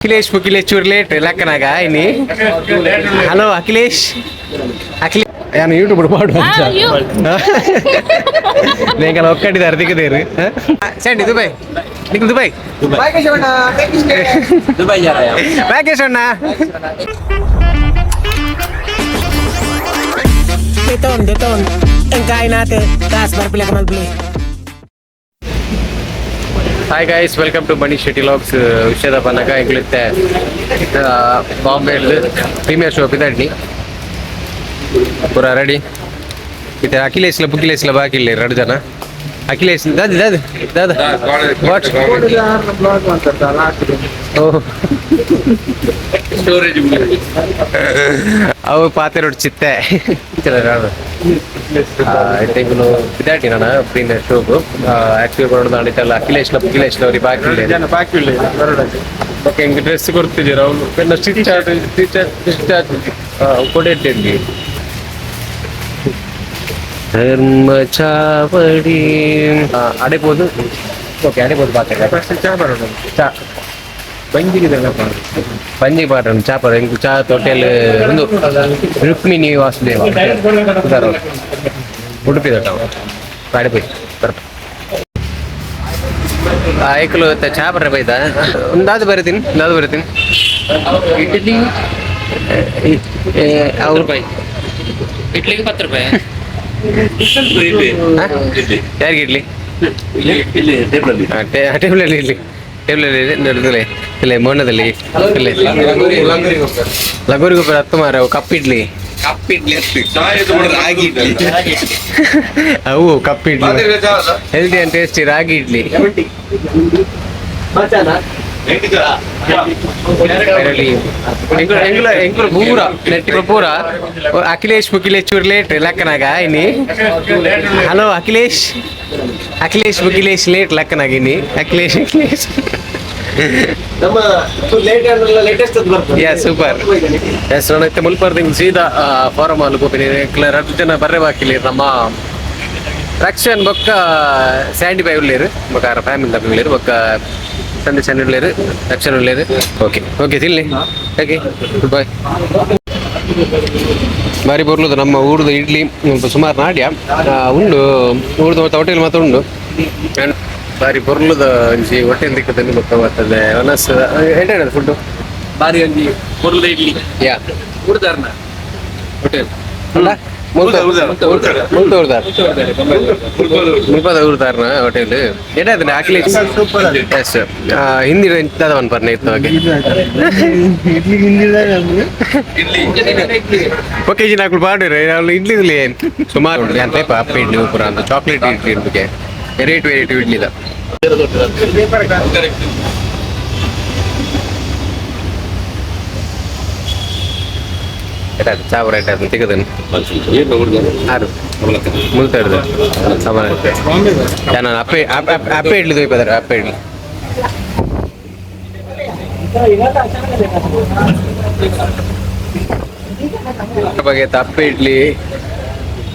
ಅಖಿಲೇಶ್ ಚೂರ್ ಲೇಟ್ ಲೆಕ್ಕನಾಗ ಇನಿ ಹಲೋ ಅಖಿಲೇಶ್ ನಾನು ಯೂಟ್ಯೂಬ್ ಮಾಡು ನೀವೆಲ್ಲ ಒಕ್ಕಟ್ಟಿದ್ದಾರೆ ದಿಕ್ಕದೇರು ಸೆಂಡಿ ದುಬೈ ನಿಖಿಲ್ ದುಬೈ ಪ್ಯಾಕೇಶ್ ಅಣ್ಣ Deton. Engkau natin. Das berpilih kemal beli. Hi guys welcome to Manishshettyvlog ವಿಷಯದ ಬನ್ನಗ ಇಂಗ್ಲಿತ್ತೆ ಬಾಂಬೆ ಪ್ರೀಮಿಯರ್ ಶೋ ಇದ್ದಾಡ್ನಿ ಪೂರ ರೆಡಿ ಮತ್ತೆ ಅಖಿಲೇಶ್ಲ ಬುಕ್ಕಿಲೇಶ್ಲ ಬಾಕಿಲ್ಲ 2 ಜನ ಅಖಿಲೇಶ್ ದಾದ ವಾಟ್ ಸ್ಟೋರೇಜ್ ಅವು ಪಾತೆ ರೊಟ್ಟಿ ಚಿತ್ತೆ ಟೈಮ್ನು ವಿದ್ಯಾರ್ಥಿ ನಾನು ಪ್ರೀಮಿಯರ್ ಶೋಗು ಆ್ಯಕ್ಚುಲಿ ಬರೋದು ನಾಡಿದ್ದಲ್ಲ ಅಖಿಲೇಶ್ಲ ಬುಕ್ಕಿಲೇಶ್ಲ ಅವ್ರಿಗೆ ಬಾಕಿಲ್ಲ ಓಕೆ ಹಿಂಗೆ ಡ್ರೆಸ್ ಕೊಡ್ತಿದ್ದೀರ ಅವನು ಎಲ್ಲ ಸ್ಟಿಚ್ ಕೊಡಿಟ್ಟಿದ್ವಿ ಧರ್ಮ ಚಾವಡಿ ಅಡೆಬೋದು ಓಕೆ ಅಡೆಬೋದು ಪಾತ್ರೆ ಚಾ ಬರೋದು ಚಾ ಬಂಜಿ ಪಾಠ ಚಾಪರ ಚಾ ಹೋಟೆಲ್ ಒಂದು ರುಕ್ಮಿಣಿ ವಾಸುದೇವ ಉಡುಪಿ ಗಾಡಿ ಪೋಯ್ ಐಕಲು ಚಾ ಬರ್ರೆ ಬೈದ ಒಂದಾದ ಬರೀತೀನಿ ಇಡ್ಲಿ ₹1 ಇಡ್ಲಿಗೆ ₹10 ಯಾರಿಗೆ ಇಡ್ಲಿ ಟೇಬಲಲ್ಲಿ ಇಡ್ಲಿ ಟೇಬಲಲ್ಲಿ ಇಲ್ಲ ಮೋನದಲ್ಲಿ ಲಗೋರಿ ಗೊಬ್ಬರ 10 ಮಾರ ಕಪ್ಪಿಡ್ಲಿ ಅವು ಕಪ್ಪಿಡ್ಲಿ ಹೆಲ್ದಿ ಅಂಡ್ ಟೇಸ್ಟಿ ರಾಗಿ ಇಡ್ಲಿ ಪೂರ ನೆಟ್ಟಿಗೆ ಪೂರ ಅಖಿಲೇಶ್ ಚೂರ್ ಲೇಟ್ ಲೆಕ್ಕನಾಗ ಇನಿ ಹಲೋ ಅಖಿಲೇಶ್ ಲೇಟ್ ಲೆಕ್ಕನಾಗ ಇನಿ ಅಖಿಲೇಶ್ ಸೂಪರ್ ಎಸ್ ನೋಡೈತೆ ಮುಲ್ಪರ್ದಿಂಗ್ ಸೀದಾ ಫಾರಮ್ ಹಾಲ್ ಹೋಗ್ತೀನಿ 2 ಜನ ಬರ್ರೆ ಬಾಕಿಲಿ ನಮ್ಮ ರಕ್ಷನ್ ಬೊಕ್ಕ ಸ್ಯಾಂಡಿ ಬೈ ಉಳ್ಳೇರು ಬೊಕ್ಕ ಫ್ಯಾಮಿಲಿ ತಪ್ಪ ಉಳ್ಳೇರು ಬೊಕ್ಕ ಸಂದೇಶ ಉಳ್ಳೇರು ರಕ್ಷನ್ ಉಳ್ಳೇರು ಓಕೆ ತಿನ್ಲಿ ಓಕೆ ಬಾಯ್ ಬಾರಿ ಬರ್ಲುದು ನಮ್ಮ ಊರ್ದು ಇಡ್ಲಿ ಸುಮಾರು ನಾಡ್ಯ ಉಂಡು ಊರ್ದು ಹೋಟೆಲ್ ಮಾತ್ರ ಉಂಡು ಬಾರಿ ಬರ್ಲುದ ಒಂಜಿ ಹೋಟೆಲ್ ದಿಕ್ಕದಲ್ಲಿ ಗೊತ್ತಾಗ್ತದೆ ಒನಸ್ ಹೇಳೋದು ಫುಡ್ಡು ಬಾರಿ ಒಂಜಿ ಬರ್ಲುದ ಇಡ್ಲಿ ಯಾ ಊರ್ದಾರ್ನ ಹೋಟೆಲ್ ಮುಲ್ಪದ ಊರ್ದಾರ್ನ ಹೋಟೆಲ್ ಏನಾದ್ರೆ ಅಖಿಲೇಶ್ ಎಸ್ ಹಿಂದಿ ಎಂತದವನ್ ಬರ್ನೆ ಇತ್ತು ಹಾಗೆ ಓಕೆ ಜಿ ನಾಲ್ಕು ಪಾಡಿರಿ ಅವ್ನು ಇಡ್ಲಿ ಸುಮಾರು ಉಂಟು ಅಂತ ಟೈಪ್ ಅಪ್ಪ ಇಡ್ಲಿ ಪೂರ ಅಂತ ಚಾಕ್ಲೇಟ್ ಇಡ್ಲಿ ಇರ್ಬೇಕು ವೆರೈಟಿ ಇಡ್ಲಿದ ಚಾವರ ಇಟ್ಟು ತೆಗೆದನು ಆರು ಮುಲ್ತಾ ಹಿಡ್ದು ನಾನು ಅಪ್ಪೆ ಇಡ್ಲಿ ದೊಯ್ಪದಾರೆ ಅಪ್ಪೆ ಇಡ್ಲಿ ಬಗ್ಗೆ ಅಪ್ಪೆ ಇಡ್ಲಿ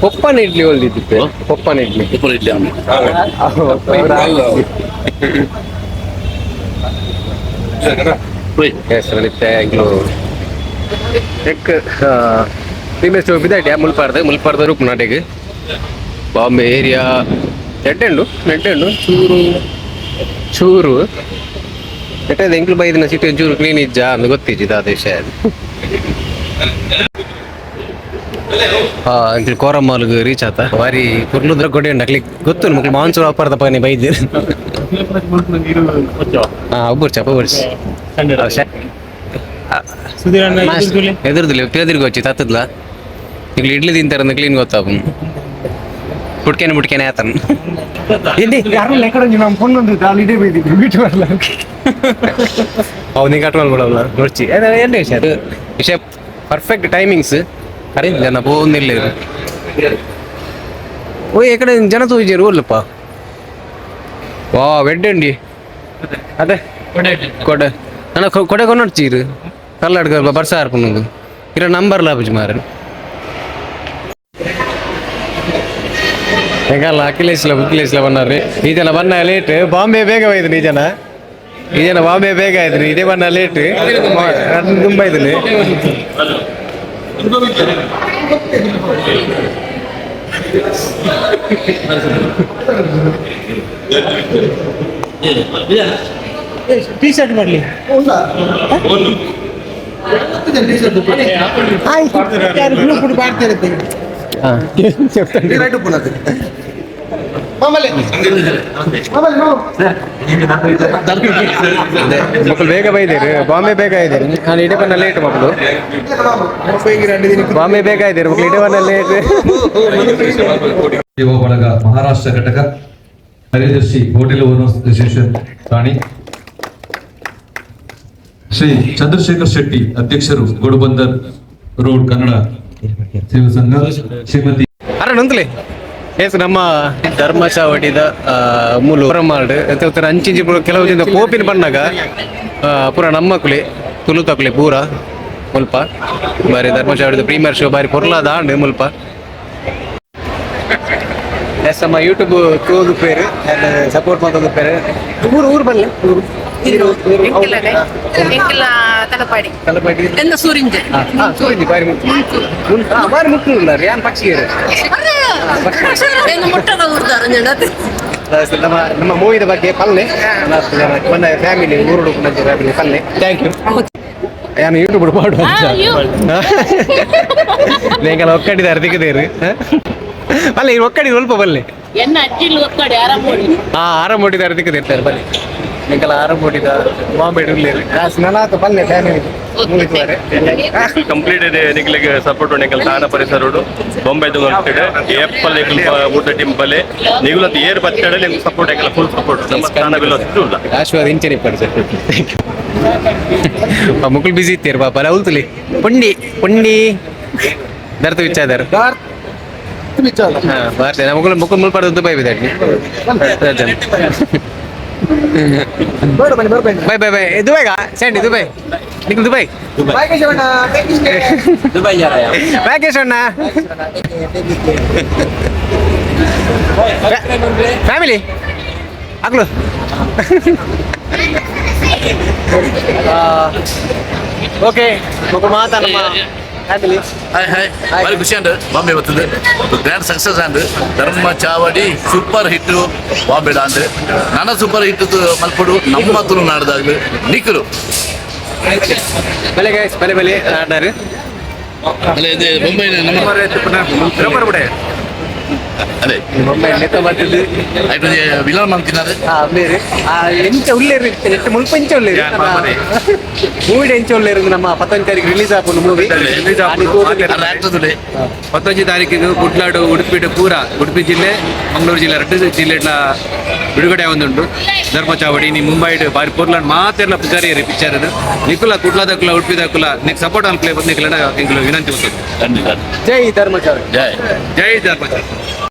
ಪಪ್ಪನ ಇಡ್ಲಿ ಹೊಲ್ದಿತ್ತು ಪಪ್ಪನ ಇಡ್ಲಿ ಫೇಮಸ್ ಬಿದ್ದಾಡ್ಯ ಮುಲ್ಪಾರ್ದ ರೂಪ್ ನಾಟೆಗೆ ಬಾಂಬೆ ಏರಿಯಾ ನೆಟ್ಟೆಂಡು ಚೂರು ನೆಟ್ಟದ ಎಂಕ್ಲು ಬೈದಿನ ಸಿಟಿ ಒಂಚೂರು ಕ್ಲೀನ್ ಇಜ್ಜ ಅಂತ ಗೊತ್ತಿಜ್ಜಿದ ಅದ ವಿಷಯ ಕೋರಮ್ಮಾಲ್ಗೆ ರೀಚ್ ಆತ ಬಾರಿ ಕುರ್ಲುದ್ರ ಕೊಡಿ ನಕ್ಲಿ ಗೊತ್ತು ಮಕ್ಳು ಮಾನ್ಸೂರ್ ಅಪ್ಪಾರ್ದ ಪಗನೆ ಬೈದಿರು ಒಬ್ಬರು ಚಪ್ಪ ಬರ್ಸಿ ಎದುರ್ದಿಲ್ಲ ತಿರುಗಿ వచ్చి ತತ್ತದ್ಲ ಈಗ ಇಡ್ಲಿ ತಿಂತಾರ ಕ್ಲೀನ್ ಗೊತ್ತಾಪ ಬುಟ್ಕೇನೆ ಆತನ್ ಅವನಿಗೆ ಕಟ್ವಲ್ ಬಿಡಲ್ಲ ನೋಡ್ಚಿ ಏನು ವಿಷಯ ಪರ್ಫೆಕ್ಟ್ ಟೈಮಿಂಗ್ಸ್ ಅರೆ ಜನ പോകുന്നില്ല ಓ ಎಕಡೆ ಜನ ತೋಜಿರು ಓಲ್ಲಪ್ಪ ವಾ ವೆಡ್ಡಂಡಿ ಅದೇ ಕೊಡೆ ನಾನು ಕೊಡೆ ಕೊನಡ್ಚೀರು ಕಲ್ಲಡ್ಕ ಬರ್ಸ ಹಾರ್ಪುನದು ಇರೋ ನಂಬರ್ ಲಾಭಜ್ ಮಾರ ಹೆಂಗಲ್ಲ ಅಖಿಲೇಶ್ಲ ಬುಕ್ಕಿಲೇಶ್ಲ ಬನ್ನಾರ್ರಿ ಈ ಜನ ಬನ್ನ ಲೇಟ್ ಬಾಂಬೆ ಬೇಗ ಒಯ್ದು ಈ ಜನ ಇದೇನ ಬಾಂಬೆ ಬೇಗ ಆಯ್ತು ಇದೇ ಬಣ್ಣ ಲೇಟ್ ತುಂಬ ಇದ್ದೀನಿ ಟೀ ಶರ್ಟ್ ಮಾಡಲಿ ಗ್ರೂಪ್ ಮಾಡ್ತಿರುತ್ತೆ ಮಕ್ಕಳು ಬೇಗ ಬೈದೇರು ಬಾಂಬೆ ಬೇಗ ಇದ್ದೀರಿ ನಾನು ಇಡೇ ಬಣ್ಣ ಲೇಟ್ ಮಕ್ಕಳು ಬಾಂಬೆ ಬೇಗ ಇದ್ದೀರಿ ಮಕ್ಕಳು ಇಡೇ ಬಣ್ಣ ಲೇಟ್ ಯುವ ಬಳಗ ಮಹಾರಾಷ್ಟ್ರ ಘಟಕ ಕಾರ್ಯದರ್ಶಿ ಹೋಟೆಲ್ ಓನರ್ಸ್ ಅಸೋಸಿಯೇಷನ್ ರಾಣಿ ಶ್ರೀ ಚಂದ್ರಶೇಖರ್ ಶೆಟ್ಟಿ ಅಧ್ಯಕ್ಷರು ಗೋಡುಬಂದರ್ ರೋಡ್ ಕನ್ನಡ ಸೇವಾ ಸಂಘ ಶ್ರೀಮತಿ ಅರ ನಂತಲೇ ಎಸ್ ನಮ್ಮ ಧರ್ಮಚಾವಟಿದ ಮೂಲ ಹೊರಮಾಡು ಅಂಚಿಂಚಿ ಕೆಲವು ಜನ ಕೋಪಿನ ಬಂದಾಗ ಪೂರ ನಮ್ಮ ಮಕ್ಕಳು ತುಳು ತಕ್ಕಲೆ ಪೂರ ಮುಲ್ಪ ಬಾರಿ ಧರ್ಮಚಾವಟಿದ ಪ್ರೀಮಿಯರ್ ಶೋ ಬಾರಿ ಪೊರ್ಲಾದ ಆಂಡು ಮುಲ್ಪ ಎಸ್ ನಮ್ಮ ಯೂಟ್ಯೂಬ್ ತೋದು ಪೇರು ಸಪೋರ್ಟ್ ಮಾಡೋದು ಪೇರು ಊರು ಬರಲಿ ತಲಪಾಡಿ ತಲಪಾಡಿ ಎಂದ ಸೂರಿಂಜೆ ಸೂರಿಂಜಿ ಬಾರಿ ಬಾರಿ ಮುಟ್ಟಿಲ್ಲ ಯಾನ್ ಪಕ್ಷಿ ಮುಟ್ಟದ ಊರ್ದಾರ ನಮ್ಮ ನಮ್ಮ ಮೂವಿದ ಬಗ್ಗೆ ಪಲ್ಲೆ ಮೊನ್ನೆ ಫ್ಯಾಮಿಲಿ ಊರು ಫ್ಯಾಮಿಲಿ ಪಲ್ಲೆ ಥ್ಯಾಂಕ್ ಯು ನಾನು ಯೂಟ್ಯೂಬ್ ಮಾಡುವ ನೀವೆಲ್ಲ ಒಕ್ಕಡಿದಾರೆ ತೆಗೆದೇರು ಅಲ್ಲ ಈಗ ಒಕ್ಕಡಿ ಸ್ವಲ್ಪ ಬಲ್ಲೆ ಎನ್ನ ಅಜ್ಜಿಲ್ ಒಕ್ಕಡೆ ಆರಾಮ್ ಓಡಿದಾರೆ ತೆಗೆದಿರ್ತಾರೆ ಬನ್ನಿ ನಿಂಗೆಲ್ಲ ಆರಾಮ್ ಓಡಿದ ಬಾಂಬೆ ಉಳ್ಳೇರು ನನಾತು ಪಲ್ಲೆ ಫ್ಯಾಮಿಲಿ ಮುಗಿಸುತ್ತಾರೆ ಕಂಪ್ಲೀಟ್ ಇದೆ ನಿಕ್ಲಿಗೆ ಸಪೋರ್ಟ್ ನಿಕಲ್ ತಾನ ಪರಿಸರೋಡು ಬೊಂಬೈ ತುಂಗಡೆ ಏಪಲ್ ಊಟ ಟಿಂಪಲೆ ನಿಗುಲತ್ ಏರ್ ಬತ್ತಡೆ ನಿಮ್ಗೆ ಸಪೋರ್ಟ್ ಯಾಕಲ್ಲ ಫುಲ್ ಸಪೋರ್ಟ್ ನಮ್ಮ ತಾನ ಬಿಲ್ಲ ಇಲ್ಲ ಆಶೀರ್ವಾದ ಇಂಚರಿ ಪಡಿಸ ಮಕ್ಕಳು ಬಿಸಿ ಇತ್ತೀರಿ ಪಾಪ ಅಲ್ಲ ಉಲ್ತಲಿ ಪುಂಡಿ ಪುಂಡಿ ದರ್ತ ವಿಚಾರ ಬರ್ತೇನೆ ಮಕ್ಕಳು ಮಕ್ಕಳು ಮುಳ್ಪಾಡು ದುಬೈ ಬಿದ್ದಾಡಿ ಬಾಯ್ ಬಾಯ್ ಬಾಯ್ ದುಬೈಗ Sandy Dubai Nikhil Dubai package ಅಣ್ಣ ಫ್ಯಾಮಿಲಿ ಆಗ್ಲು ಓಕೆ ಮಕ್ಕಳು ಮಾತಾ ನಮ್ಮ ಫ್ಯಾಮಿಲಿ ಹಾಯ್ ಹಾಯ್ ಭಾರಿ ಖುಷಿ ಅಂಡ್ ಬಾಂಬೆ ಬರ್ತದೆ ಗ್ರ್ಯಾಂಡ್ ಸಕ್ಸಸ್ ಅಂಡ್ ಧರ್ಮ ಚಾವಡಿ ಸೂಪರ್ ಹಿಟ್ ಬಾಂಬೆ ಅಂಡ್ ನನ್ನ ಸೂಪರ್ ಹಿಟ್ ಮಲ್ಪಡು ನಮ್ಮ ತುಳುನಾಡದಾಗಲಿ ನಿಖರು ಬೆಲೆ ಗೈಸ್ ಬೆಲೆ ಬೆಲೆ ಆಡಾರು ಅಲ್ಲೇ ಇದೆ ಬೊಂಬೈ ನಮ್ಮ ಅದೇ ಬೊಂಬೈ ನೆತ್ತ ಬರ್ತದೆ ಆಯ್ತು ವಿಲನ್ ಮಾಡ್ತಿದ್ದಾರೆ ಬೇರೆ ಎಂಚ ಉಳ್ಳೇರು ಎಷ್ಟು ಮುಲ್ಪ ಎಂಚ ಉಳ್ಳೇರು ಮೂವಿ ಎಂಚ ಉಳ್ಳೇರು ನಮ್ಮ 11 ತಾರೀಕು ರಿಲೀಸ್ ಆಪುಂಡು ಮೂವಿ ಆಗ್ತದೆ 11 ತಾರೀಕಿಗೆ ಕುಡ್ಲಾಡು ಉಡುಪಿ ಪೂರ ಉಡುಪಿ ಜಿಲ್ಲೆ ಮಂಗಳೂರು ಜಿಲ್ಲೆ 2 ಜಿಲ್ಲೆಡ್ಲ ಬಿಡುಗಡೆ ಒಂದುಂಟು ಧರ್ಮಚಾವಡಿ ನೀ ಮುಂಬೈ ಬಾರಿ ಪೂರ್ಲಾಂಡ್ ಮಾತೆಲ್ಲ ಪುಗಾರಿಯರಿ ಪಿಕ್ಚರ್ ಅದು ನಿಕುಲ ಕುಡ್ಲಾದಕುಲ ಉಡುಪಿದಕುಲ ನೆಕ್ಸ್ಟ್ ಸಪೋರ್ಟ್ ಅನ್ಪ್ಲೇ ಬಂದು ನಿಕಲ ವಿನಂತಿ ಖಂಡಿತ ಜೈ ಧರ್ಮಚಾವಡಿ ಜೈ ಜೈ ಧರ್ಮಚಾವಡಿ